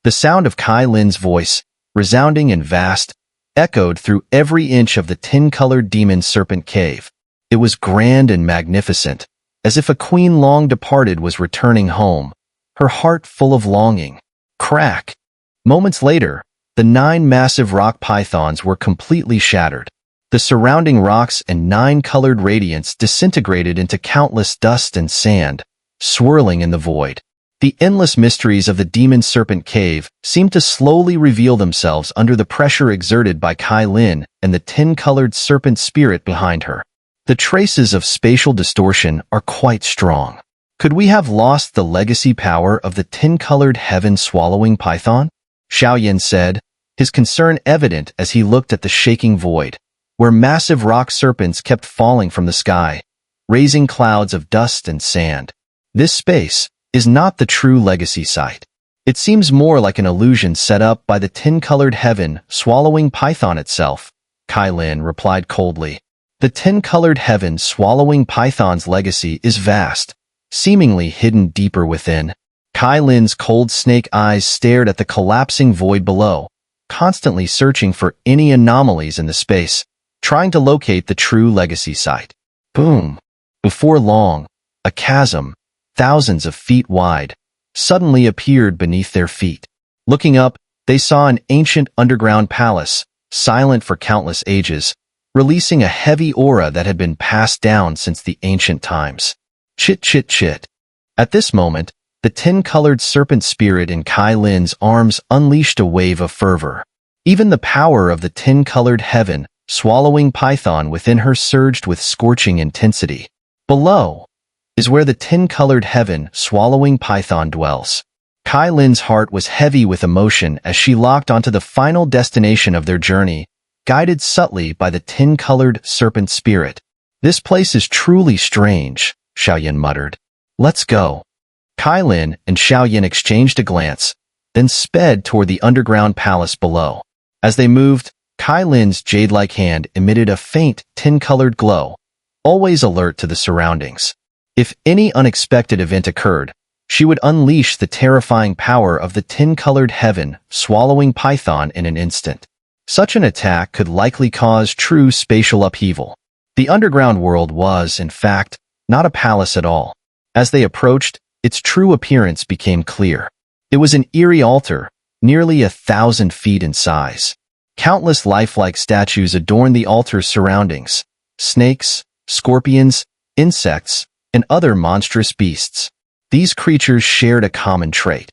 The sound of Cai Lin's voice, resounding and vast, echoed through every inch of the tin-colored demon serpent cave. It was grand and magnificent, as if a queen long departed was returning home, her heart full of longing. Crack! Moments later, the 9 massive rock pythons were completely shattered. The surrounding rocks and 9-colored radiance disintegrated into countless dust and sand, swirling in the void. The endless mysteries of the demon serpent cave seemed to slowly reveal themselves under the pressure exerted by Cai Lin and the 10-colored serpent spirit behind her. The traces of spatial distortion are quite strong. Could we have lost the legacy power of the 10-colored heaven-swallowing python? Xiao Yan said, his concern evident as he looked at the shaking void, where massive rock serpents kept falling from the sky, raising clouds of dust and sand. This space is not the true legacy site. It seems more like an illusion set up by the 10-colored heaven-swallowing python itself, Cai Lin replied coldly. The 10-colored heaven-swallowing python's legacy is vast, seemingly hidden deeper within. Cai Lin's cold snake eyes stared at the collapsing void below, constantly searching for any anomalies in the space, trying to locate the true legacy site. Boom! Before long, a chasm, thousands of feet wide, suddenly appeared beneath their feet. Looking up, they saw an ancient underground palace, silent for countless ages, releasing a heavy aura that had been passed down since the ancient times. Chit chit chit. At this moment, the 10-colored serpent spirit in Cai Lin's arms unleashed a wave of fervor. Even the power of the 10-colored heaven-swallowing python within her surged with scorching intensity. Below is where the 10-colored heaven-swallowing python dwells. Cai Lin's heart was heavy with emotion as she locked onto the final destination of their journey, guided subtly by the 10-colored serpent spirit. This place is truly strange, Xiao Yan muttered. Let's go. Cai Lin and Xiao Yan exchanged a glance, then sped toward the underground palace below. As they moved, Cai Lin's jade-like hand emitted a faint, tin-colored glow, always alert to the surroundings. If any unexpected event occurred, she would unleash the terrifying power of the 10-colored heaven-swallowing python in an instant. Such an attack could likely cause true spatial upheaval. The underground world was, in fact, not a palace at all. As they approached, its true appearance became clear. It was an eerie altar, nearly 1,000 feet in size. Countless lifelike statues adorned the altar's surroundings: snakes, scorpions, insects, and other monstrous beasts. These creatures shared a common trait.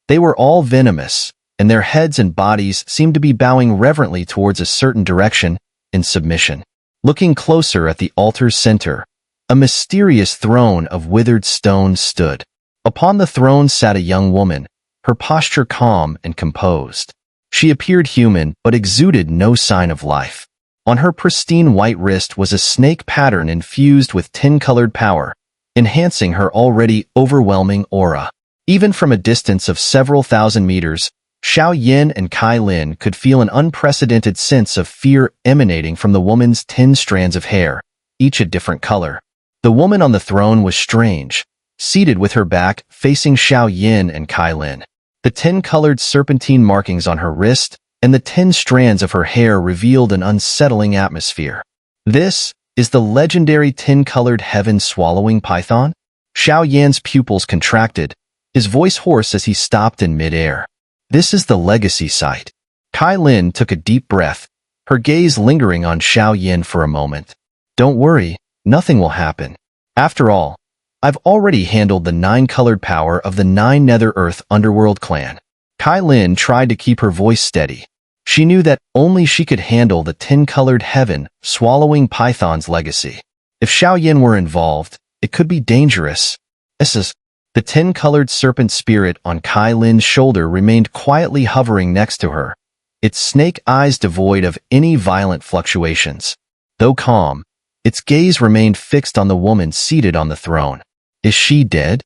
They were all venomous, and their heads and bodies seemed to be bowing reverently towards a certain direction, in submission. Looking closer at the altar's center, a mysterious throne of withered stone stood. Upon the throne sat a young woman, her posture calm and composed. She appeared human but exuded no sign of life. On her pristine white wrist was a snake pattern infused with 10-colored power, enhancing her already overwhelming aura. Even from a distance of several thousand meters, Xiao Yan and Cai Lin could feel an unprecedented sense of fear emanating from the woman's 10 strands of hair, each a different color. The woman on the throne was strange, seated with her back facing Xiao Yan and Cai Lin. The 10-colored serpentine markings on her wrist and the 10 strands of her hair revealed an unsettling atmosphere. This is the legendary 10-colored heaven-swallowing python? Xiao Yan's pupils contracted, his voice hoarse as he stopped in midair. This is the legacy site. Cai Lin took a deep breath, her gaze lingering on Xiao Yan for a moment. Don't worry, nothing will happen. After all, I've already handled the 9-colored power of the 9 Nether-Earth Underworld clan. Cai Lin tried to keep her voice steady. She knew that only she could handle the 10-colored heaven-swallowing python's legacy. If Xiao Yan were involved, it could be dangerous. The 10-colored serpent spirit on Cai Lin's shoulder remained quietly hovering next to her, its snake eyes devoid of any violent fluctuations. Though calm, its gaze remained fixed on the woman seated on the throne. Is she dead?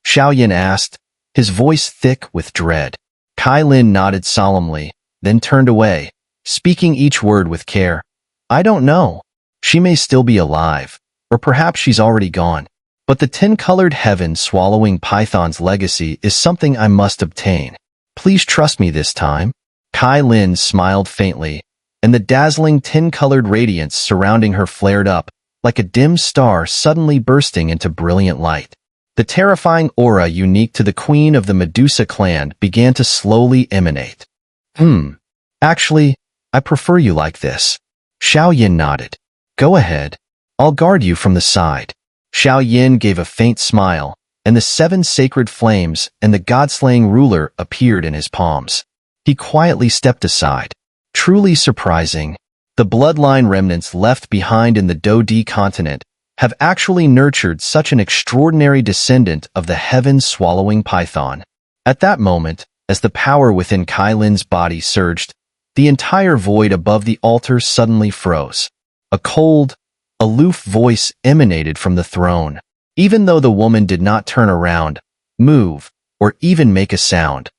Xiao Yan asked, his voice thick with dread. Cai Lin nodded solemnly, then turned away, speaking each word with care. I don't know. She may still be alive, or perhaps she's already gone. But the 10-colored heaven-swallowing python's legacy is something I must obtain. Please trust me this time. Cai Lin smiled faintly, and the dazzling tin-colored radiance surrounding her flared up, like a dim star suddenly bursting into brilliant light. The terrifying aura unique to the queen of the Medusa clan began to slowly emanate. Actually, I prefer you like this. Xiao Yan nodded. Go ahead. I'll guard you from the side. Xiao Yan gave a faint smile, and the 7 sacred flames and the god-slaying ruler appeared in his palms. He quietly stepped aside. Truly surprising, the bloodline remnants left behind in the Dodi continent have actually nurtured such an extraordinary descendant of the heaven-swallowing python. At that moment, as the power within Cai Lin's body surged, the entire void above the altar suddenly froze. A cold, aloof voice emanated from the throne. Even though the woman did not turn around, move, or even make a sound,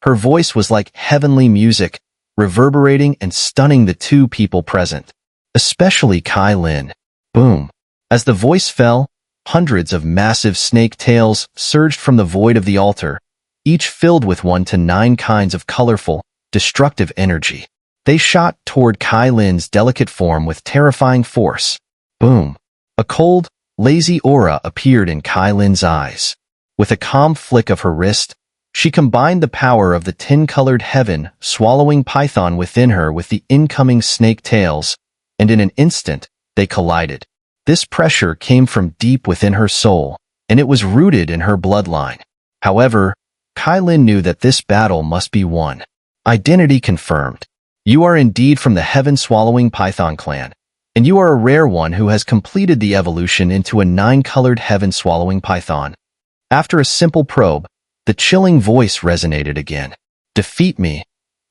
her voice was like heavenly music, reverberating and stunning the 2 people present, especially Cai Lin. Boom. As the voice fell, hundreds of massive snake tails surged from the void of the altar, each filled with 1 to 9 kinds of colorful, destructive energy. They shot toward Cai Lin's delicate form with terrifying force. Boom. A cold, lazy aura appeared in Cai Lin's eyes. With a calm flick of her wrist, she combined the power of the tin-colored heaven-swallowing python within her with the incoming snake tails, and in an instant, they collided. This pressure came from deep within her soul, and it was rooted in her bloodline. However, Cai Lin knew that this battle must be won. Identity confirmed. You are indeed from the heaven-swallowing python clan, and you are a rare one who has completed the evolution into a 9-colored heaven-swallowing python. After a simple probe, the chilling voice resonated again. Defeat me,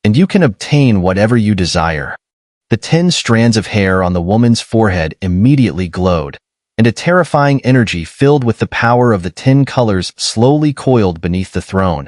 and you can obtain whatever you desire. The 10 strands of hair on the woman's forehead immediately glowed, and a terrifying energy filled with the power of the 10 colors slowly coiled beneath the throne,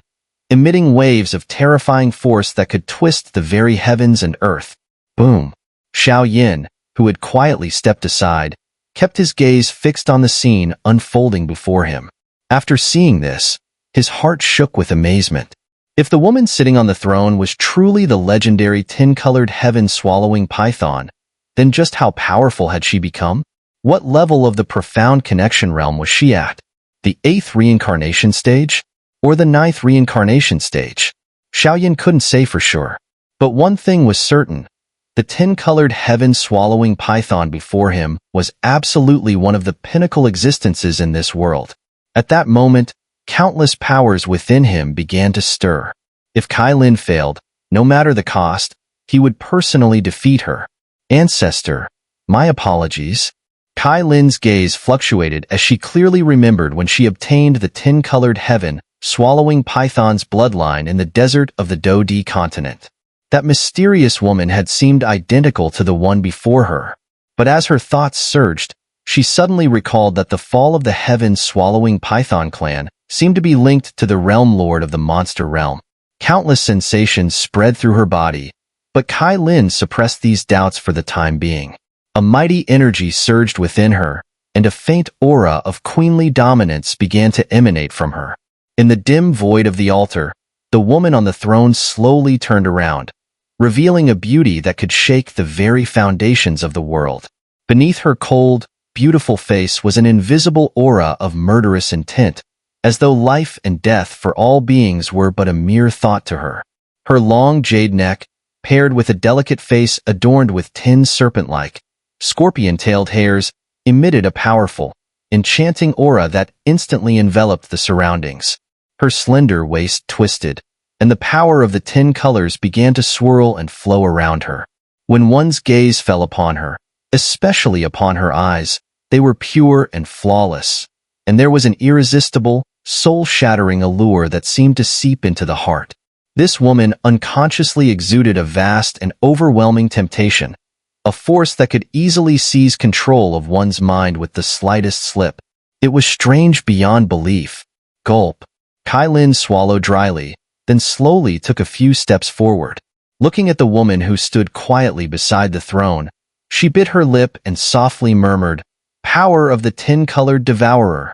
emitting waves of terrifying force that could twist the very heavens and earth. Boom. Xiao Yan, who had quietly stepped aside, kept his gaze fixed on the scene unfolding before him. After seeing this, his heart shook with amazement. If the woman sitting on the throne was truly the legendary tin-colored heaven-swallowing python, then just how powerful had she become? What level of the profound connection realm was she at? The 8th reincarnation stage? Or the 9th reincarnation stage? Xiao Yan couldn't say for sure. But one thing was certain. The tin-colored heaven-swallowing python before him was absolutely one of the pinnacle existences in this world. At that moment, countless powers within him began to stir. If Cai Lin failed, no matter the cost, he would personally defeat her. Ancestor, my apologies. Cai Lin's gaze fluctuated as she clearly remembered when she obtained the tin-colored heaven-swallowing python's bloodline in the desert of the Dodi continent. That mysterious woman had seemed identical to the one before her. But as her thoughts surged, she suddenly recalled that the fall of the heaven-swallowing python clan seemed to be linked to the realm lord of the monster realm. Countless sensations spread through her body, but Cai Lin suppressed these doubts for the time being. A mighty energy surged within her, and a faint aura of queenly dominance began to emanate from her. In the dim void of the altar, the woman on the throne slowly turned around, revealing a beauty that could shake the very foundations of the world. Beneath her cold, beautiful face was an invisible aura of murderous intent, as though life and death for all beings were but a mere thought to her. Her long jade neck, paired with a delicate face adorned with 10 serpent-like, scorpion-tailed hairs, emitted a powerful, enchanting aura that instantly enveloped the surroundings. Her slender waist twisted, and the power of the 10 colors began to swirl and flow around her. When one's gaze fell upon her, especially upon her eyes, they were pure and flawless, and there was an irresistible, soul-shattering allure that seemed to seep into the heart. This woman unconsciously exuded a vast and overwhelming temptation, a force that could easily seize control of one's mind with the slightest slip. It was strange beyond belief. Gulp. Cai Lin swallowed dryly, then slowly took a few steps forward. Looking at the woman who stood quietly beside the throne, she bit her lip and softly murmured, "Power of the tin-colored devourer."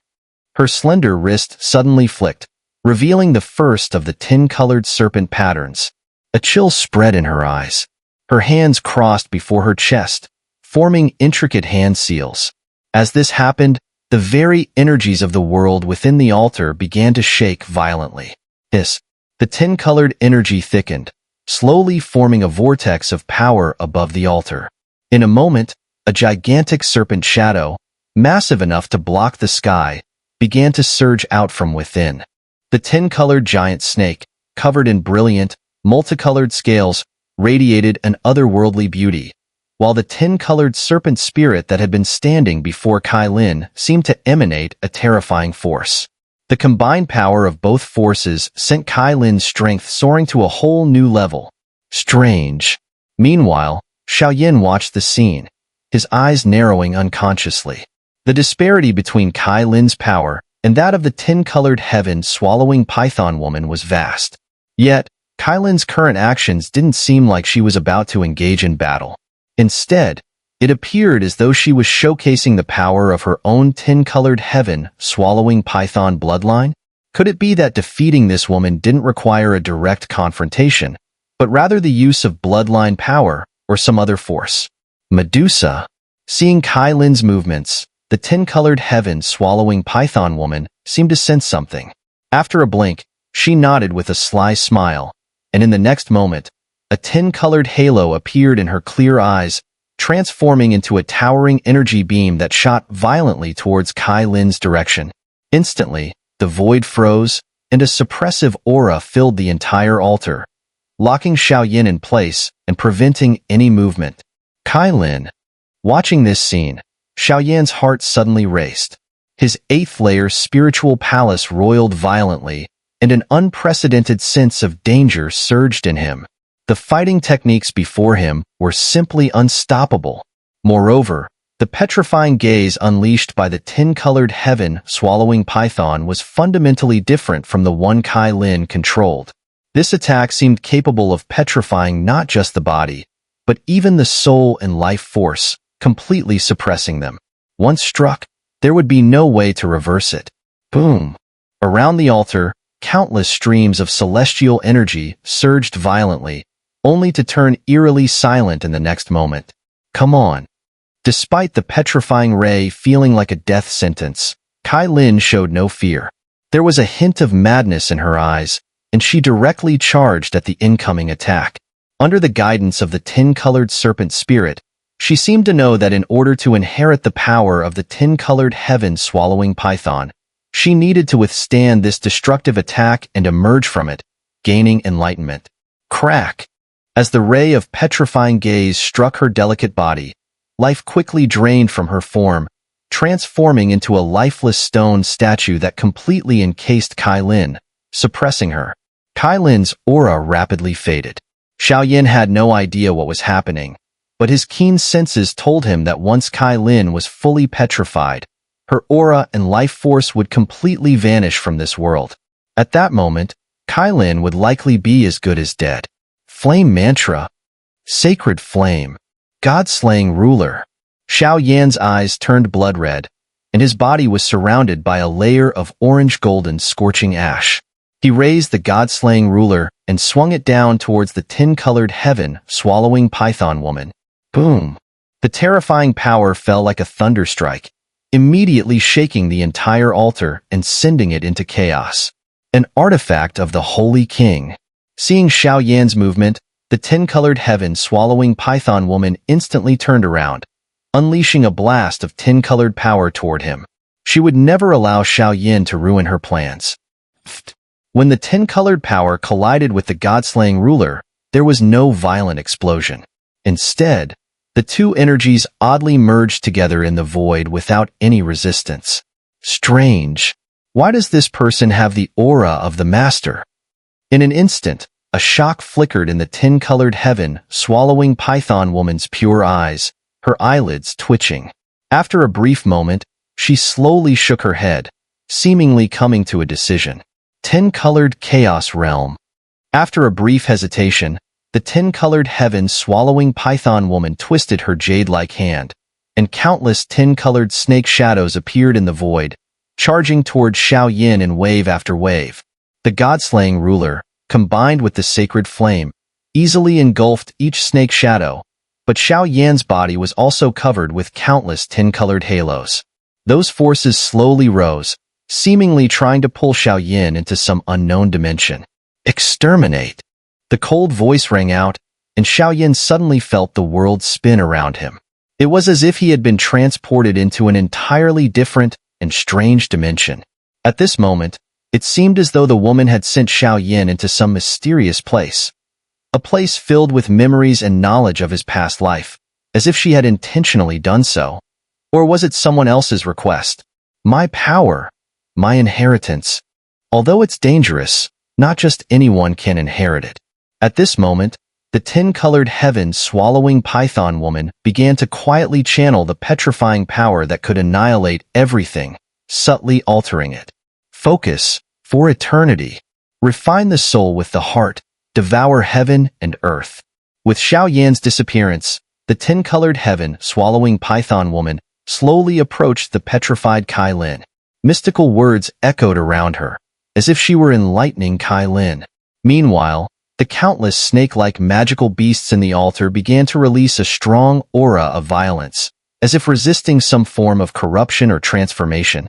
Her slender wrist suddenly flicked, revealing the first of the tin-colored serpent patterns. A chill spread in her eyes. Her hands crossed before her chest, forming intricate hand seals. As this happened, the very energies of the world within the altar began to shake violently. The tin-colored energy thickened, slowly forming a vortex of power above the altar. In a moment, a gigantic serpent shadow, massive enough to block the sky, began to surge out from within. The tin-colored giant snake, covered in brilliant, multicolored scales, radiated an otherworldly beauty, while the tin-colored serpent spirit that had been standing before Cai Lin seemed to emanate a terrifying force. The combined power of both forces sent Cai Lin's strength soaring to a whole new level. Strange. Meanwhile, Xiao Yan watched the scene, his eyes narrowing unconsciously. The disparity between Cai Lin's power and that of the tin-colored heaven-swallowing python woman was vast. Yet, Cai Lin's current actions didn't seem like she was about to engage in battle. Instead, it appeared as though she was showcasing the power of her own tin-colored heaven-swallowing python bloodline. Could it be that defeating this woman didn't require a direct confrontation, but rather the use of bloodline power or some other force? Medusa. Seeing Cai Lin's movements, the tin-colored heaven-swallowing python woman seemed to sense something. After a blink, she nodded with a sly smile, and in the next moment, a tin-colored halo appeared in her clear eyes, transforming into a towering energy beam that shot violently towards Cai Lin's direction. Instantly, the void froze, and a suppressive aura filled the entire altar, locking Xiao Yan in place and preventing any movement. Cai Lin. Watching this scene, Xiao Yan's heart suddenly raced. His eighth-layer spiritual palace roiled violently, and an unprecedented sense of danger surged in him. The fighting techniques before him were simply unstoppable. Moreover, the petrifying gaze unleashed by the tin-colored heaven-swallowing python was fundamentally different from the one Cai Lin controlled. This attack seemed capable of petrifying not just the body, but even the soul and life force, completely suppressing them. Once struck, there would be no way to reverse it. Boom! Around the altar, countless streams of celestial energy surged violently, only to turn eerily silent in the next moment. Come on. Despite the petrifying ray feeling like a death sentence, Cai Lin showed no fear. There was a hint of madness in her eyes, and she directly charged at the incoming attack. Under the guidance of the tin-colored serpent spirit, she seemed to know that in order to inherit the power of the tin-colored heaven-swallowing python, she needed to withstand this destructive attack and emerge from it, gaining enlightenment. Crack! As the ray of petrifying gaze struck her delicate body, life quickly drained from her form, transforming into a lifeless stone statue that completely encased Cai Lin, suppressing her. Cai Lin's aura rapidly faded. Xiao Yan had no idea what was happening, but his keen senses told him that once Cai Lin was fully petrified, her aura and life force would completely vanish from this world. At that moment, Cai Lin would likely be as good as dead. Flame mantra. Sacred flame. God-slaying ruler. Xiao Yan's eyes turned blood red, and his body was surrounded by a layer of orange-golden scorching ash. He raised the God-slaying ruler and swung it down towards the tin-colored heaven-swallowing python woman. Boom! The terrifying power fell like a thunderstrike, immediately shaking the entire altar and sending it into chaos. An artifact of the Holy King. Seeing Xiao Yan's movement, the tin-colored heaven-swallowing python woman instantly turned around, unleashing a blast of tin-colored power toward him. She would never allow Xiao Yan to ruin her plans. When the tin-colored power collided with the god-slaying ruler, there was no violent explosion. Instead, the two energies oddly merged together in the void without any resistance. Strange. Why does this person have the aura of the master? In an instant, a shock flickered in the tin-colored heaven-swallowing python woman's pure eyes, her eyelids twitching. After a brief moment, she slowly shook her head, seemingly coming to a decision. Tin-colored chaos realm. After a brief hesitation, the tin-colored heaven-swallowing python woman twisted her jade-like hand, and countless tin-colored snake shadows appeared in the void, charging toward Xiao Yan in wave after wave. The god-slaying ruler, combined with the sacred flame, easily engulfed each snake shadow, but Xiao Yan's body was also covered with countless tin-colored halos. Those forces slowly rose, seemingly trying to pull Xiao Yan into some unknown dimension. Exterminate! The cold voice rang out, and Xiao Yan suddenly felt the world spin around him. It was as if he had been transported into an entirely different and strange dimension. At this moment, it seemed as though the woman had sent Xiao Yan into some mysterious place. A place filled with memories and knowledge of his past life, as if she had intentionally done so. Or was it someone else's request? My power, my inheritance. Although it's dangerous, not just anyone can inherit it. At this moment, the tin-colored heaven-swallowing python woman began to quietly channel the petrifying power that could annihilate everything, subtly altering it. Focus, for eternity. Refine the soul with the heart, devour heaven and earth. With Xiao Yan's disappearance, the tin-colored heaven-swallowing python woman slowly approached the petrified Cai Lin. Mystical words echoed around her, as if she were enlightening Cai Lin. Meanwhile, the countless snake-like magical beasts in the altar began to release a strong aura of violence, as if resisting some form of corruption or transformation.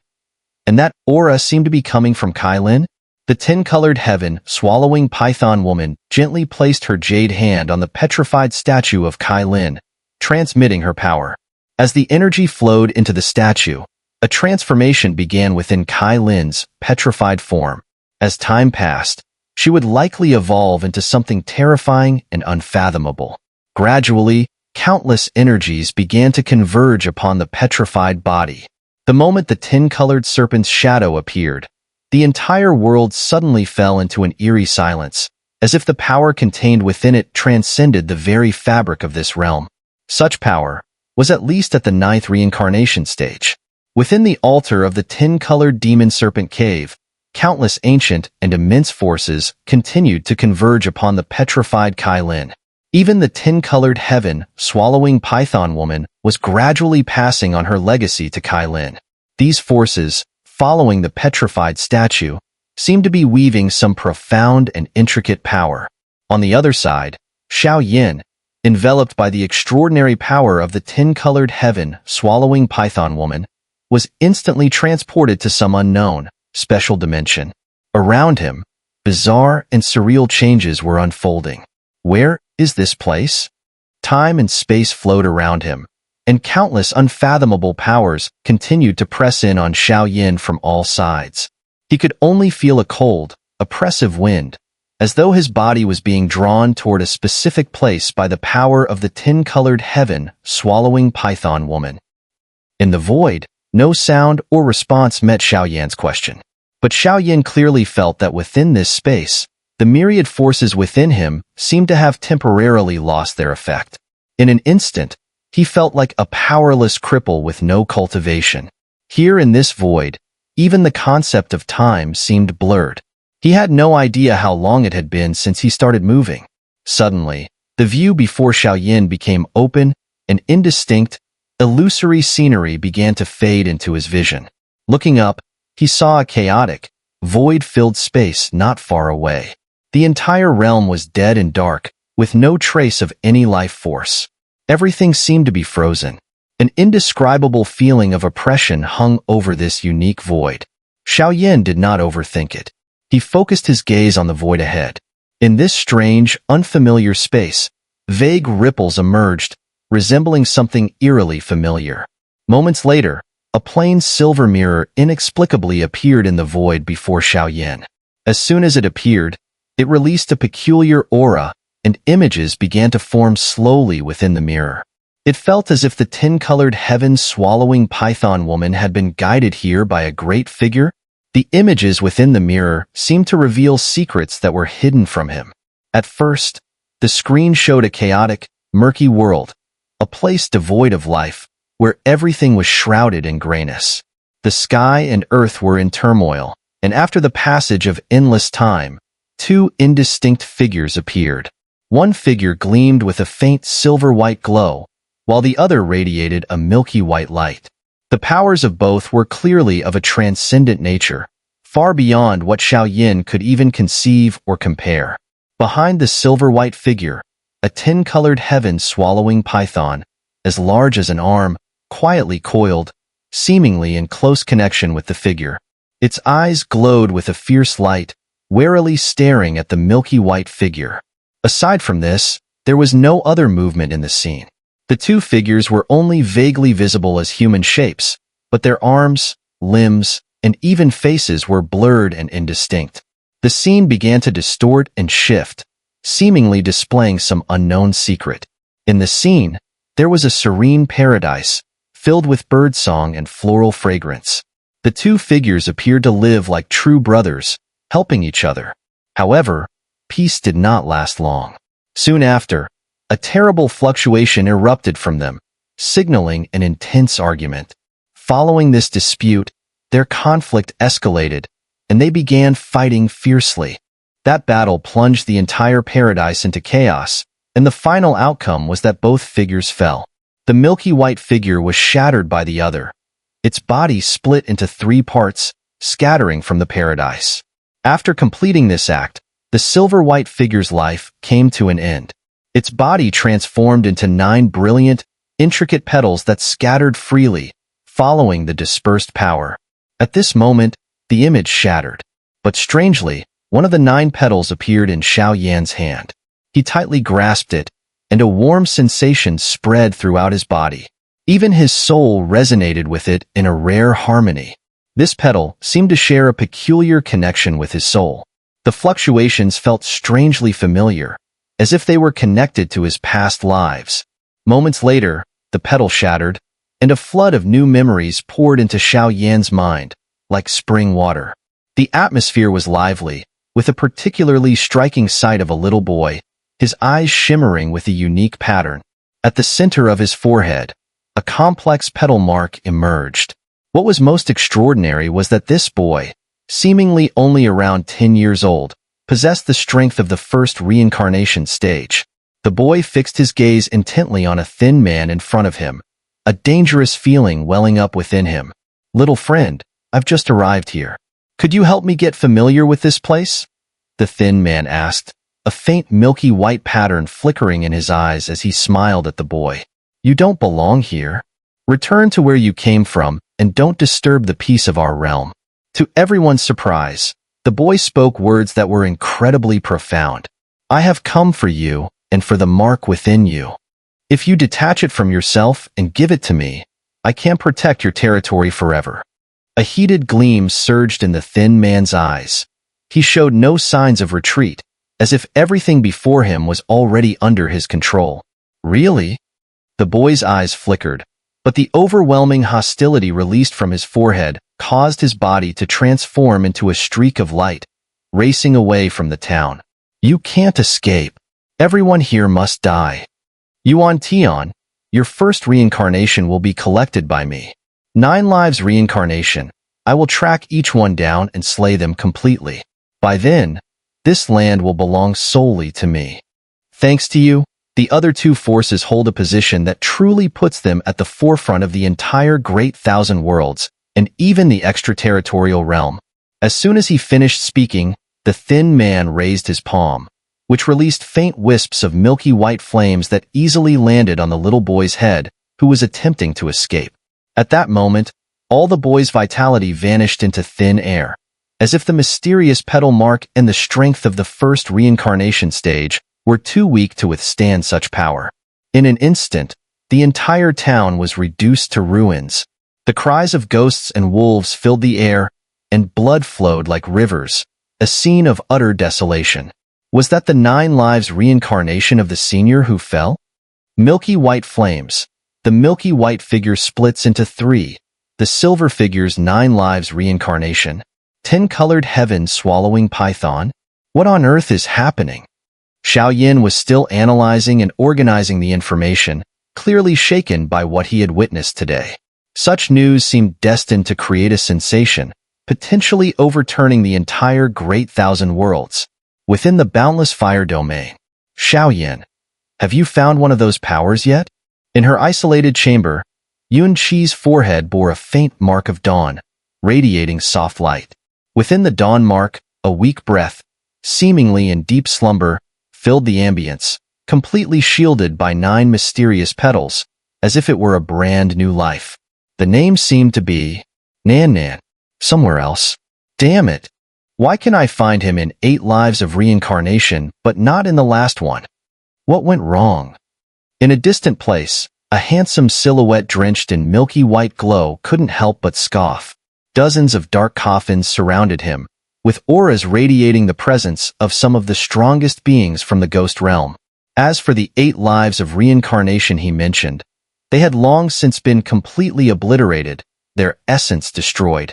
And that aura seemed to be coming from Cai Lin. The tin-colored heaven-swallowing python woman gently placed her jade hand on the petrified statue of Cai Lin, transmitting her power. As the energy flowed into the statue, a transformation began within Cai Lin's petrified form. As time passed, she would likely evolve into something terrifying and unfathomable. Gradually, countless energies began to converge upon the petrified body. The moment the tin-colored serpent's shadow appeared, the entire world suddenly fell into an eerie silence, as if the power contained within it transcended the very fabric of this realm. Such power was at least at the 9th reincarnation stage. Within the altar of the tin-colored demon serpent cave, countless ancient and immense forces continued to converge upon the petrified Cai Lin. Even the tin-colored heaven-swallowing python woman was gradually passing on her legacy to Cai Lin. These forces, following the petrified statue, seemed to be weaving some profound and intricate power. On the other side, Xiao Yan, enveloped by the extraordinary power of the tin-colored heaven-swallowing python woman, was instantly transported to some unknown, special dimension. Around him, bizarre and surreal changes were unfolding. Where is this place? Time and space flowed around him, and countless unfathomable powers continued to press in on Xiao Yan from all sides. He could only feel a cold, oppressive wind, as though his body was being drawn toward a specific place by the power of the tin-colored heaven-swallowing python woman. In the void, no sound or response met Xiao Yan's question. But Xiao Yan clearly felt that within this space, the myriad forces within him seemed to have temporarily lost their effect. In an instant, he felt like a powerless cripple with no cultivation. Here in this void, even the concept of time seemed blurred. He had no idea how long it had been since he started moving. Suddenly, the view before Xiao Yan became open and indistinct. Illusory scenery began to fade into his vision. Looking up, he saw a chaotic, void-filled space not far away. The entire realm was dead and dark, with no trace of any life force. Everything seemed to be frozen. An indescribable feeling of oppression hung over this unique void. Xiao Yan did not overthink it. He focused his gaze on the void ahead. In this strange, unfamiliar space, vague ripples emerged, resembling something eerily familiar. Moments later, a plain silver mirror inexplicably appeared in the void before Xiao Yan. As soon as it appeared, it released a peculiar aura, and images began to form slowly within the mirror. It felt as if the tin-colored heaven-swallowing python woman had been guided here by a great figure. The images within the mirror seemed to reveal secrets that were hidden from him. At first, the screen showed a chaotic, murky world, a place devoid of life, where everything was shrouded in grayness. The sky and earth were in turmoil, and after the passage of endless time, two indistinct figures appeared. One figure gleamed with a faint silver-white glow, while the other radiated a milky white light. The powers of both were clearly of a transcendent nature, far beyond what Xiao Yan could even conceive or compare. Behind the silver-white figure, a tin-colored heaven-swallowing python, as large as an arm, quietly coiled, seemingly in close connection with the figure. Its eyes glowed with a fierce light, warily staring at the milky white figure. Aside from this, there was no other movement in the scene. The two figures were only vaguely visible as human shapes, but their arms, limbs, and even faces were blurred and indistinct. The scene began to distort and shift, seemingly displaying some unknown secret. In the scene, there was a serene paradise, filled with birdsong and floral fragrance. The two figures appeared to live like true brothers, helping each other. However, peace did not last long. Soon after, a terrible fluctuation erupted from them, signaling an intense argument. Following this dispute, their conflict escalated, and they began fighting fiercely. That battle plunged the entire paradise into chaos, and the final outcome was that both figures fell. The milky white figure was shattered by the other. Its body split into 3 parts, scattering from the paradise. After completing this act, the silver-white figure's life came to an end. Its body transformed into 9 brilliant, intricate petals that scattered freely, following the dispersed power. At this moment, the image shattered. But strangely, one of the 9 petals appeared in Xiao Yan's hand. He tightly grasped it, and a warm sensation spread throughout his body. Even his soul resonated with it in a rare harmony. This petal seemed to share a peculiar connection with his soul. The fluctuations felt strangely familiar, as if they were connected to his past lives. Moments later, the petal shattered, and a flood of new memories poured into Xiao Yan's mind, like spring water. The atmosphere was lively, with a particularly striking sight of a little boy, his eyes shimmering with a unique pattern. At the center of his forehead, a complex petal mark emerged. What was most extraordinary was that this boy, seemingly only around 10 years old, possessed the strength of the first reincarnation stage. The boy fixed his gaze intently on a thin man in front of him, a dangerous feeling welling up within him. "Little friend, I've just arrived here. Could you help me get familiar with this place?" the thin man asked, a faint milky white pattern flickering in his eyes as he smiled at the boy. "You don't belong here. Return to where you came from and don't disturb the peace of our realm." To everyone's surprise, the boy spoke words that were incredibly profound. "I have come for you and for the mark within you. If you detach it from yourself and give it to me, I can protect your territory forever." A heated gleam surged in the thin man's eyes. He showed no signs of retreat, as if everything before him was already under his control. "Really?" The boy's eyes flickered, but the overwhelming hostility released from his forehead caused his body to transform into a streak of light, racing away from the town. "You can't escape. Everyone here must die. Yuan Tian, your first reincarnation will be collected by me. 9 lives reincarnation. I will track each one down and slay them completely. By then, this land will belong solely to me. Thanks to you, the other 2 forces hold a position that truly puts them at the forefront of the entire Great Thousand Worlds, and even the extraterritorial realm." As soon as he finished speaking, the thin man raised his palm, which released faint wisps of milky white flames that easily landed on the little boy's head, who was attempting to escape. At that moment, all the boy's vitality vanished into thin air, as if the mysterious petal mark and the strength of the first reincarnation stage were too weak to withstand such power. In an instant, the entire town was reduced to ruins. The cries of ghosts and wolves filled the air, and blood flowed like rivers, a scene of utter desolation. Was that the 9 lives reincarnation of the senior who fell? Milky white flames. The milky white figure splits into 3, the silver figure's 9 lives reincarnation. 10-colored heaven swallowing python? What on earth is happening? Xiao Yan was still analyzing and organizing the information, clearly shaken by what he had witnessed today. Such news seemed destined to create a sensation, potentially overturning the entire Great Thousand Worlds. Within the boundless fire domain. "Xiao Yan, have you found one of those powers yet?" In her isolated chamber, Yun Qi's forehead bore a faint mark of dawn, radiating soft light. Within the dawn mark, a weak breath, seemingly in deep slumber, filled the ambience, completely shielded by 9 mysterious petals, as if it were a brand new life. The name seemed to be Nan Nan. Somewhere else. Damn it. Why can I find him in 8 lives of reincarnation, but not in the last one? What went wrong? In a distant place, a handsome silhouette drenched in milky white glow couldn't help but scoff. Dozens of dark coffins surrounded him, with auras radiating the presence of some of the strongest beings from the ghost realm. As for the 8 lives of reincarnation he mentioned, they had long since been completely obliterated, their essence destroyed.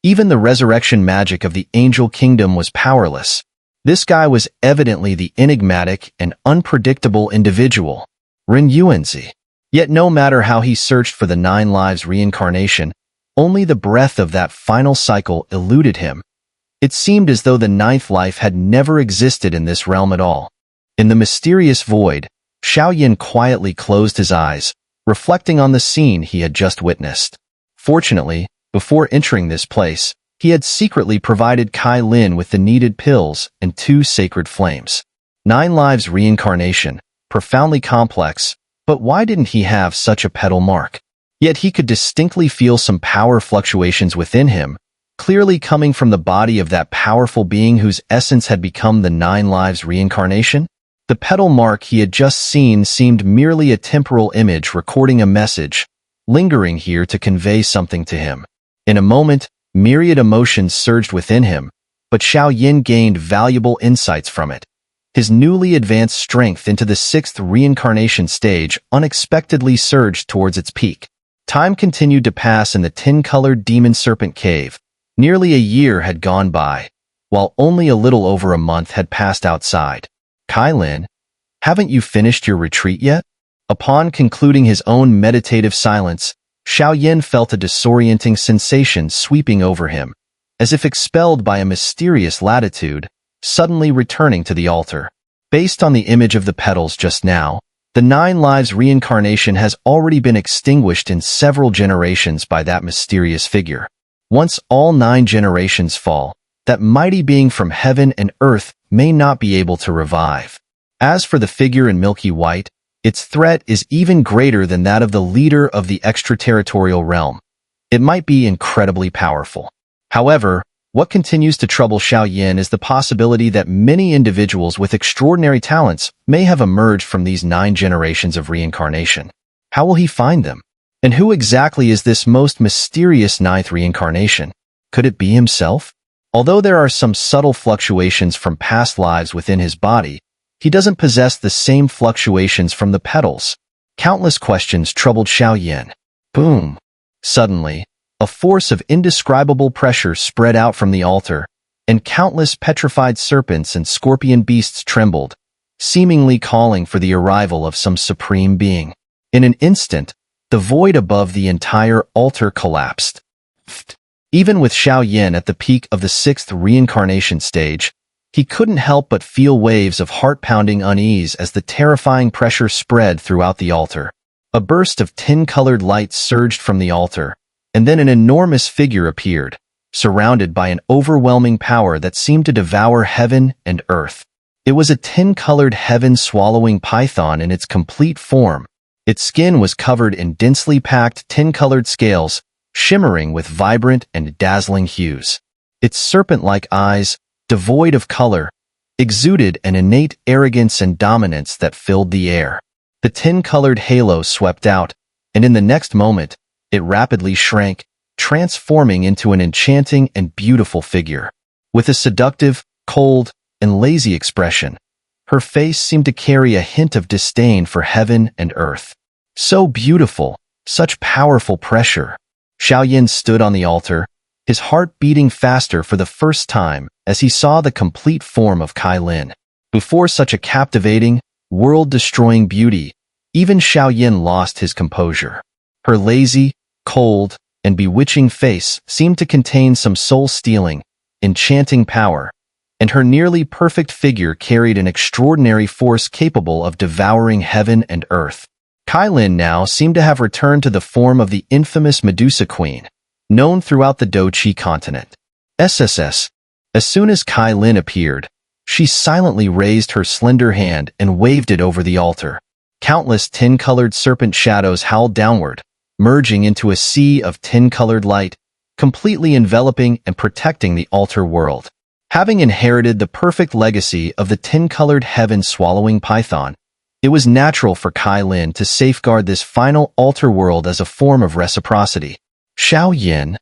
Even the resurrection magic of the angel kingdom was powerless. This guy was evidently the enigmatic and unpredictable individual, Ren Yuanzi. Yet no matter how he searched for the 9 lives reincarnation, only the breath of that final cycle eluded him. It seemed as though the 9th life had never existed in this realm at all. In the mysterious void, Xiao Yan quietly closed his eyes, reflecting on the scene he had just witnessed. Fortunately, before entering this place, he had secretly provided Cai Lin with the needed pills and 2 sacred flames. 9 lives reincarnation, profoundly complex, but why didn't he have such a petal mark? Yet he could distinctly feel some power fluctuations within him, clearly coming from the body of that powerful being whose essence had become the 9 lives reincarnation. The petal mark he had just seen seemed merely a temporal image recording a message, lingering here to convey something to him. In a moment, myriad emotions surged within him, but Xiao Yan gained valuable insights from it. His newly advanced strength into the 6th reincarnation stage unexpectedly surged towards its peak. Time continued to pass in the 10-colored demon serpent cave. Nearly a year had gone by, while only a little over a month had passed outside. Cai Lin, haven't you finished your retreat yet? Upon concluding his own meditative silence, Xiao Yan felt a disorienting sensation sweeping over him, as if expelled by a mysterious latitude, suddenly returning to the altar. Based on the image of the petals just now, the 9 lives reincarnation has already been extinguished in several generations by that mysterious figure. Once all 9 generations fall, that mighty being from heaven and earth may not be able to revive. As for the figure in milky white, its threat is even greater than that of the leader of the extraterritorial realm. It might be incredibly powerful. However, what continues to trouble Xiao Yan is the possibility that many individuals with extraordinary talents may have emerged from these 9 generations of reincarnation. How will he find them? And who exactly is this most mysterious 9th reincarnation? Could it be himself? Although there are some subtle fluctuations from past lives within his body, he doesn't possess the same fluctuations from the petals. Countless questions troubled Xiao Yan. Boom! Suddenly, a force of indescribable pressure spread out from the altar, and countless petrified serpents and scorpion beasts trembled, seemingly calling for the arrival of some supreme being. In an instant, the void above the entire altar collapsed. Even with Xiao Yan at the peak of the 6th reincarnation stage, he couldn't help but feel waves of heart-pounding unease as the terrifying pressure spread throughout the altar. A burst of 10-colored light surged from the altar, and then an enormous figure appeared, surrounded by an overwhelming power that seemed to devour heaven and earth. It was a 10-colored heaven-swallowing python in its complete form. Its skin was covered in densely packed 10-colored scales, shimmering with vibrant and dazzling hues. Its serpent-like eyes, devoid of color, exuded an innate arrogance and dominance that filled the air. The 10-colored halo swept out, and in the next moment, it rapidly shrank, transforming into an enchanting and beautiful figure. With a seductive, cold, and lazy expression, her face seemed to carry a hint of disdain for heaven and earth. So beautiful, such powerful pressure. Xiao Yan stood on the altar, his heart beating faster for the first time as he saw the complete form of Cai Lin. Before such a captivating, world-destroying beauty, even Xiao Yan lost his composure. Her lazy, cold, and bewitching face seemed to contain some soul-stealing, enchanting power, and her nearly perfect figure carried an extraordinary force capable of devouring heaven and earth. Cai Lin now seemed to have returned to the form of the infamous Medusa Queen, known throughout the Doqi continent. SSS. As soon as Cai Lin appeared, she silently raised her slender hand and waved it over the altar. Countless tin-colored serpent shadows howled downward, merging into a sea of tin-colored light, completely enveloping and protecting the altar world. Having inherited the perfect legacy of the tin-colored heaven-swallowing python, it was natural for Cai Lin to safeguard this final altar world as a form of reciprocity. Xiao Yan.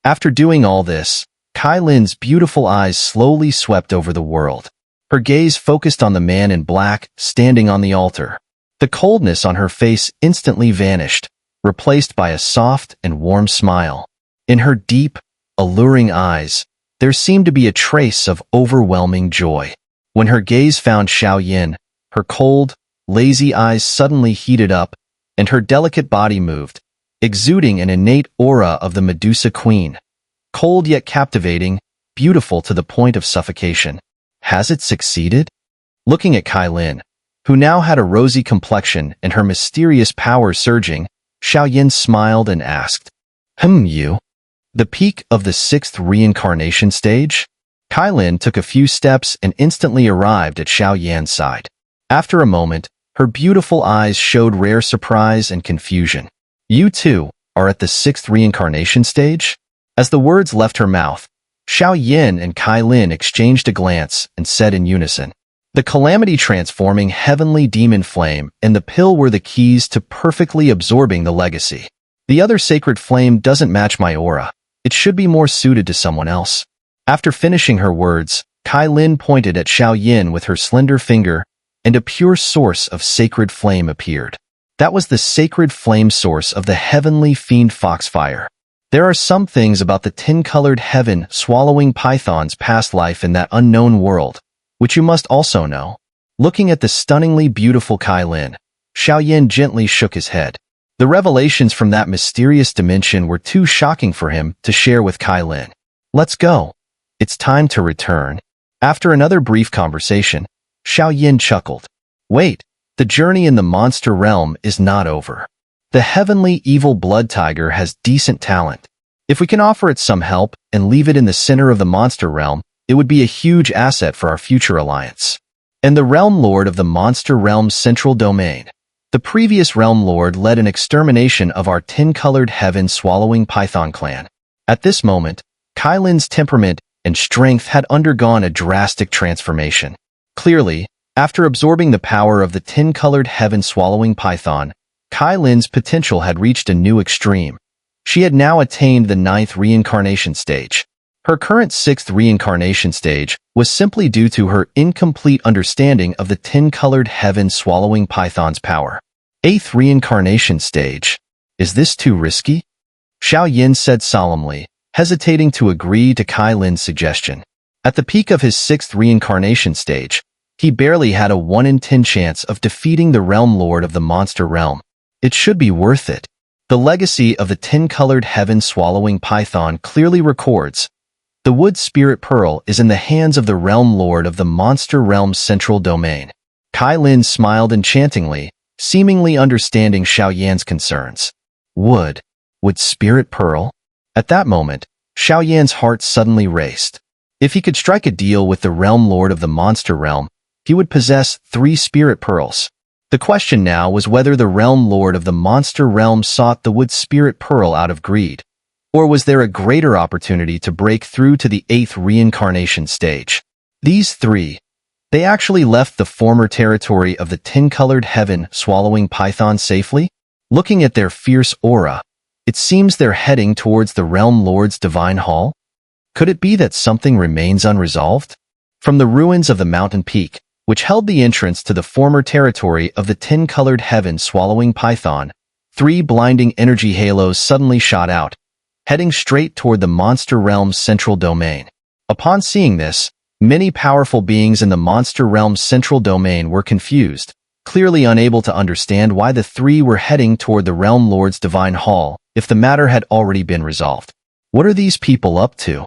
After doing all this, Cai Lin's beautiful eyes slowly swept over the world. Her gaze focused on the man in black, standing on the altar. The coldness on her face instantly vanished, replaced by a soft and warm smile. In her deep, alluring eyes, there seemed to be a trace of overwhelming joy. When her gaze found Xiao Yan, her cold, lazy eyes suddenly heated up, and her delicate body moved, exuding an innate aura of the Medusa Queen. Cold yet captivating, beautiful to the point of suffocation. Has it succeeded? Looking at Cai Lin, who now had a rosy complexion and her mysterious powers surging, Xiao Yan smiled and asked, You? The peak of the 6th reincarnation stage? Cai Lin took a few steps and instantly arrived at Xiao Yan's side. After a moment, her beautiful eyes showed rare surprise and confusion. You too are at the 6th reincarnation stage? As the words left her mouth, Xiao Yan and Cai Lin exchanged a glance and said in unison, "The calamity-transforming heavenly demon flame and the pill were the keys to perfectly absorbing the legacy. The other sacred flame doesn't match my aura. It should be more suited to someone else." After finishing her words, Cai Lin pointed at Xiao Yan with her slender finger, and a pure source of sacred flame appeared. That was the sacred flame source of the heavenly fiend foxfire. There are some things about the tin-colored heaven-swallowing python's past life in that unknown world, which you must also know. Looking at the stunningly beautiful Cai Lin, Xiao Yan gently shook his head. The revelations from that mysterious dimension were too shocking for him to share with Cai Lin. "Let's go. It's time to return." After another brief conversation, Xiao Yan chuckled. "Wait, the journey in the monster realm is not over. The heavenly evil blood tiger has decent talent. If we can offer it some help and leave it in the center of the monster realm, it would be a huge asset for our future alliance." And the realm lord of the monster realm's central domain. The previous realm lord led an extermination of our tin-colored heaven-swallowing python clan. At this moment, Cai Lin's temperament and strength had undergone a drastic transformation. Clearly, after absorbing the power of the tin-colored heaven-swallowing python, Cai Lin's potential had reached a new extreme. She had now attained the 9th reincarnation stage. Her current 6th reincarnation stage was simply due to her incomplete understanding of the tin-colored heaven-swallowing python's power. 8th reincarnation stage. Is this too risky? Xiao Yan said solemnly, hesitating to agree to Cai Lin's suggestion. At the peak of his 6th reincarnation stage, he barely had a 1 in 10 chance of defeating the realm lord of the monster realm. It should be worth it. The legacy of the tin-colored heaven-swallowing python clearly records, "The wood spirit pearl is in the hands of the realm lord of the monster realm's central domain." Cai Lin smiled enchantingly, seemingly understanding Xiao Yan's concerns. Wood spirit pearl? At that moment, Xiao Yan's heart suddenly raced. If he could strike a deal with the realm lord of the monster realm, he would possess 3 spirit pearls. The question now was whether the realm lord of the monster realm sought the wood spirit pearl out of greed, or was there a greater opportunity to break through to the 8th reincarnation stage? These 3, they actually left the former territory of the tin-colored heaven-swallowing python safely? Looking at their fierce aura, it seems they're heading towards the realm lord's divine hall? Could it be that something remains unresolved? From the ruins of the mountain peak, which held the entrance to the former territory of the tin-colored heaven-swallowing python, 3 blinding energy halos suddenly shot out, heading straight toward the monster realm's central domain. Upon seeing this, many powerful beings in the monster realm's central domain were confused, clearly unable to understand why the 3 were heading toward the realm lord's divine hall if the matter had already been resolved. What are these people up to?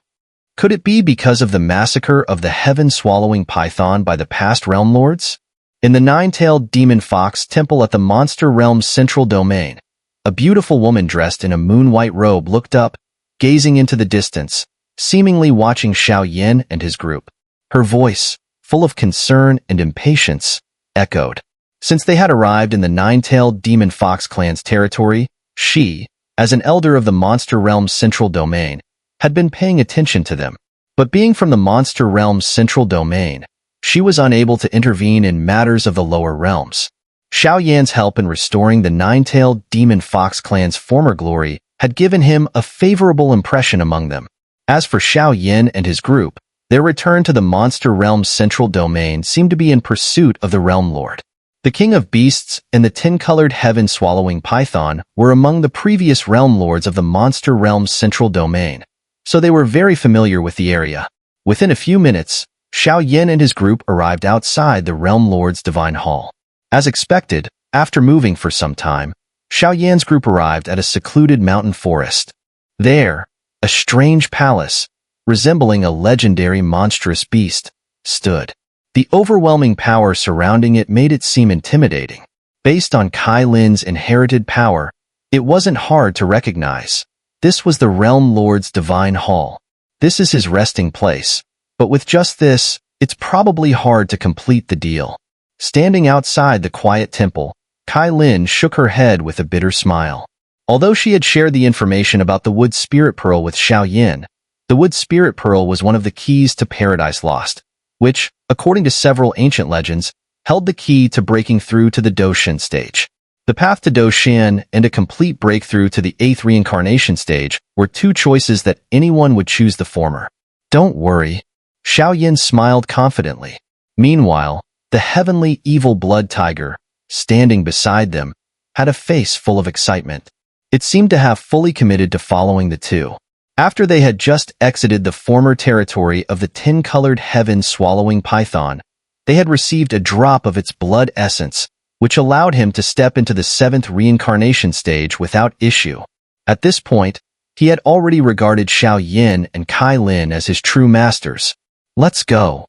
Could it be because of the massacre of the heaven-swallowing python by the past realm lords? In the 9-tailed demon fox temple at the monster realm's central domain, a beautiful woman dressed in a moon-white robe looked up, gazing into the distance, seemingly watching Xiao Yan and his group. Her voice, full of concern and impatience, echoed. Since they had arrived in the nine-tailed demon fox clan's territory, she, as an elder of the monster realm's central domain, had been paying attention to them. But being from the monster realm's central domain, she was unable to intervene in matters of the lower realms. Xiao Yan's help in restoring the nine-tailed demon fox clan's former glory had given him a favorable impression among them. As for Xiao Yan and his group, their return to the monster realm's central domain seemed to be in pursuit of the Realm Lord. The King of Beasts and the tin-colored heaven-swallowing python were among the previous Realm Lords of the monster realm's central domain, so they were very familiar with the area. Within a few minutes, Xiao Yan and his group arrived outside the Realm Lord's Divine Hall. As expected, after moving for some time, Xiao Yan's group arrived at a secluded mountain forest. There, a strange palace, resembling a legendary monstrous beast, stood. The overwhelming power surrounding it made it seem intimidating. Based on Cai Lin's inherited power, it wasn't hard to recognize. This was the Realm Lord's Divine Hall. This is his resting place, but with just this, it's probably hard to complete the deal. Standing outside the quiet temple, Cai Lin shook her head with a bitter smile. Although she had shared the information about the Wood Spirit Pearl with Xiao Yan, the Wood Spirit Pearl was one of the keys to Paradise Lost, which, according to several ancient legends, held the key to breaking through to the Doshin stage. The path to Doshin and a complete breakthrough to the 8th reincarnation stage were two choices that anyone would choose the former. Don't worry. Xiao Yan smiled confidently. Meanwhile, the heavenly evil blood tiger, standing beside them, had a face full of excitement. It seemed to have fully committed to following the two. After they had just exited the former territory of the tin-colored heaven-swallowing python, they had received a drop of its blood essence, which allowed him to step into the 7th reincarnation stage without issue. At this point, he had already regarded Xiao Yan and Cai Lin as his true masters. Let's go.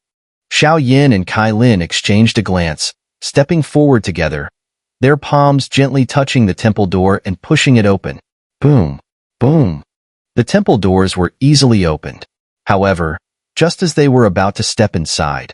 Xiao Yan and Cai Lin exchanged a glance, stepping forward together, their palms gently touching the temple door and pushing it open. Boom, boom. The temple doors were easily opened. However, just as they were about to step inside,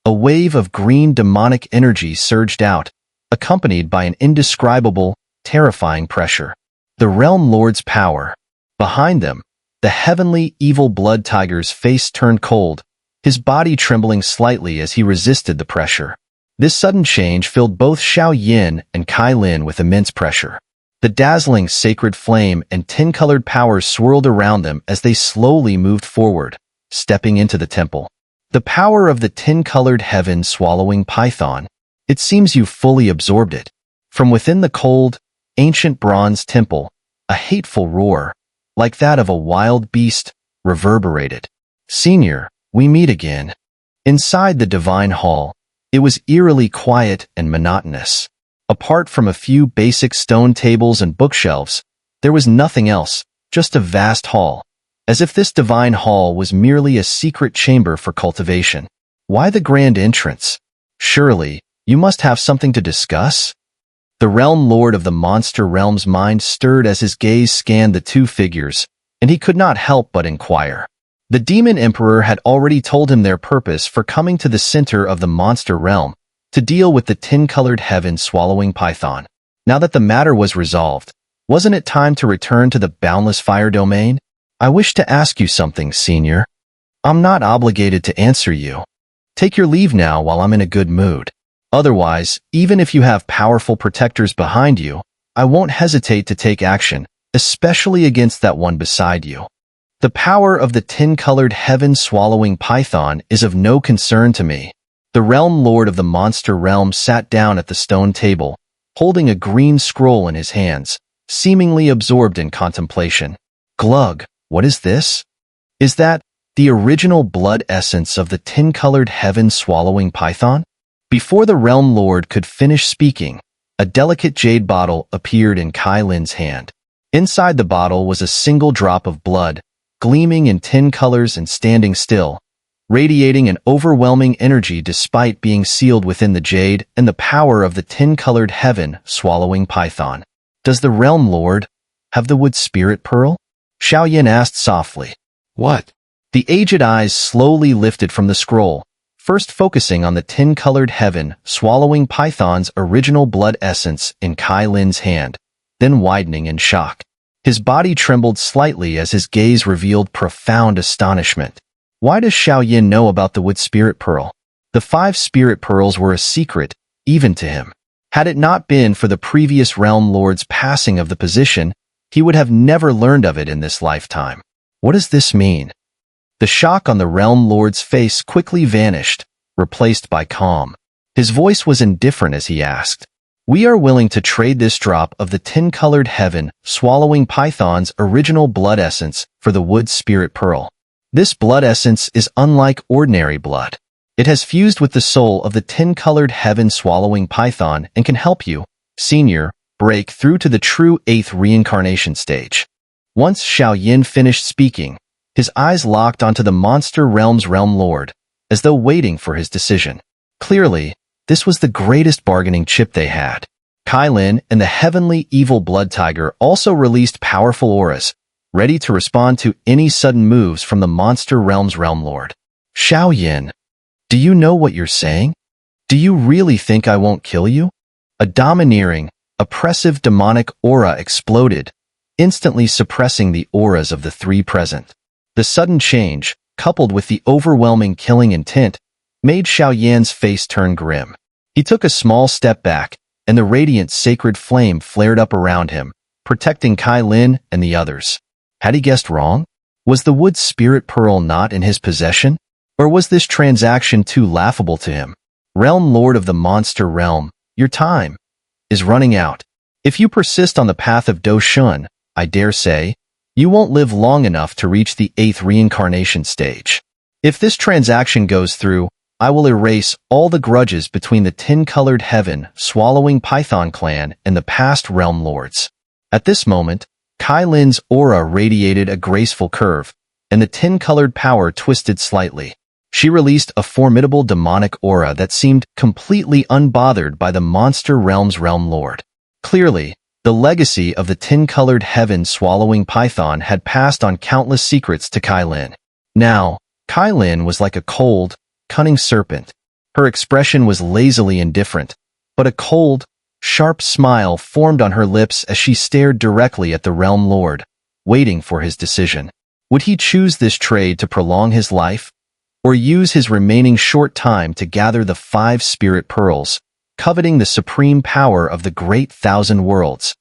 a wave of green demonic energy surged out, accompanied by an indescribable, terrifying pressure. The Realm Lord's power. Behind them, the heavenly evil blood tiger's face turned cold, his body trembling slightly as he resisted the pressure. This sudden change filled both Xiao Yan and Cai Lin with immense pressure. The dazzling sacred flame and tin-colored powers swirled around them as they slowly moved forward, stepping into the temple. The power of the tin-colored heaven-swallowing python. It seems you fully absorbed it. From within the cold, ancient bronze temple, a hateful roar, like that of a wild beast, reverberated. Senior, we meet again. Inside the divine hall, it was eerily quiet and monotonous. Apart from a few basic stone tables and bookshelves, there was nothing else, just a vast hall, as if this divine hall was merely a secret chamber for cultivation. Why the grand entrance? Surely, you must have something to discuss? The Realm Lord of the Monster Realm's mind stirred as his gaze scanned the two figures, and he could not help but inquire. The Demon Emperor had already told him their purpose for coming to the center of the Monster Realm, to deal with the tin-colored heaven-swallowing python. Now that the matter was resolved, wasn't it time to return to the boundless fire domain? I wish to ask you something, Senior. I'm not obligated to answer you. Take your leave now while I'm in a good mood. Otherwise, even if you have powerful protectors behind you, I won't hesitate to take action, especially against that one beside you. The power of the tin-colored heaven-swallowing python is of no concern to me. The Realm Lord of the Monster Realm sat down at the stone table, holding a green scroll in his hands, seemingly absorbed in contemplation. Glug, what is this? Is that the original blood essence of the tin-colored heaven-swallowing python? Before the Realm Lord could finish speaking, a delicate jade bottle appeared in Cai Lin's hand. Inside the bottle was a single drop of blood, gleaming in tin colors and standing still, radiating an overwhelming energy despite being sealed within the jade and the power of the tin-colored heaven-swallowing python. Does the Realm Lord have the Wood Spirit Pearl? Xiao Yan asked softly. What? The aged eyes slowly lifted from the scroll, first focusing on the tin-colored heaven, swallowing Python's original blood essence in Cai Lin's hand, then widening in shock. His body trembled slightly as his gaze revealed profound astonishment. Why does Xiao Yan know about the wood spirit pearl? The 5 spirit pearls were a secret, even to him. Had it not been for the previous realm lord's passing of the position, he would have never learned of it in this lifetime. What does this mean? The shock on the realm lord's face quickly vanished, replaced by calm. His voice was indifferent as he asked, "We are willing to trade this drop of the tin-colored heaven, swallowing Python's original blood essence for the wood spirit pearl. This blood essence is unlike ordinary blood. It has fused with the soul of the tin-colored heaven swallowing Python and can help you, Xun'er, break through to the true 8th reincarnation stage." Once Xiao Yan finished speaking, his eyes locked onto the monster realm's realm lord, as though waiting for his decision. Clearly, this was the greatest bargaining chip they had. Cai Lin and the heavenly evil blood tiger also released powerful auras, ready to respond to any sudden moves from the monster realm's realm lord. "Xiao Yan, do you know what you're saying? Do you really think I won't kill you?" A domineering, oppressive demonic aura exploded, instantly suppressing the auras of the 3 present. The sudden change, coupled with the overwhelming killing intent, made Xiao Yan's face turn grim. He took a small step back, and the radiant sacred flame flared up around him, protecting Cai Lin and the others. Had he guessed wrong? Was the wood spirit pearl not in his possession? Or was this transaction too laughable to him? Realm Lord of the Monster Realm, your time is running out. If you persist on the path of Do Shun, I dare say, you won't live long enough to reach the 8th reincarnation stage. If this transaction goes through, I will erase all the grudges between the tin-colored heaven, swallowing Python clan and the past realm lords. At this moment, Cai Lin's aura radiated a graceful curve, and the tin-colored power twisted slightly. She released a formidable demonic aura that seemed completely unbothered by the monster realm's realm lord. Clearly, the legacy of the tin-colored heaven swallowing Python had passed on countless secrets to Cai Lin. Now, Cai Lin was like a cold, cunning serpent. Her expression was lazily indifferent, but a cold, sharp smile formed on her lips as she stared directly at the realm lord, waiting for his decision. Would he choose this trade to prolong his life, or use his remaining short time to gather the 5 spirit pearls, coveting the supreme power of the great 1,000 worlds?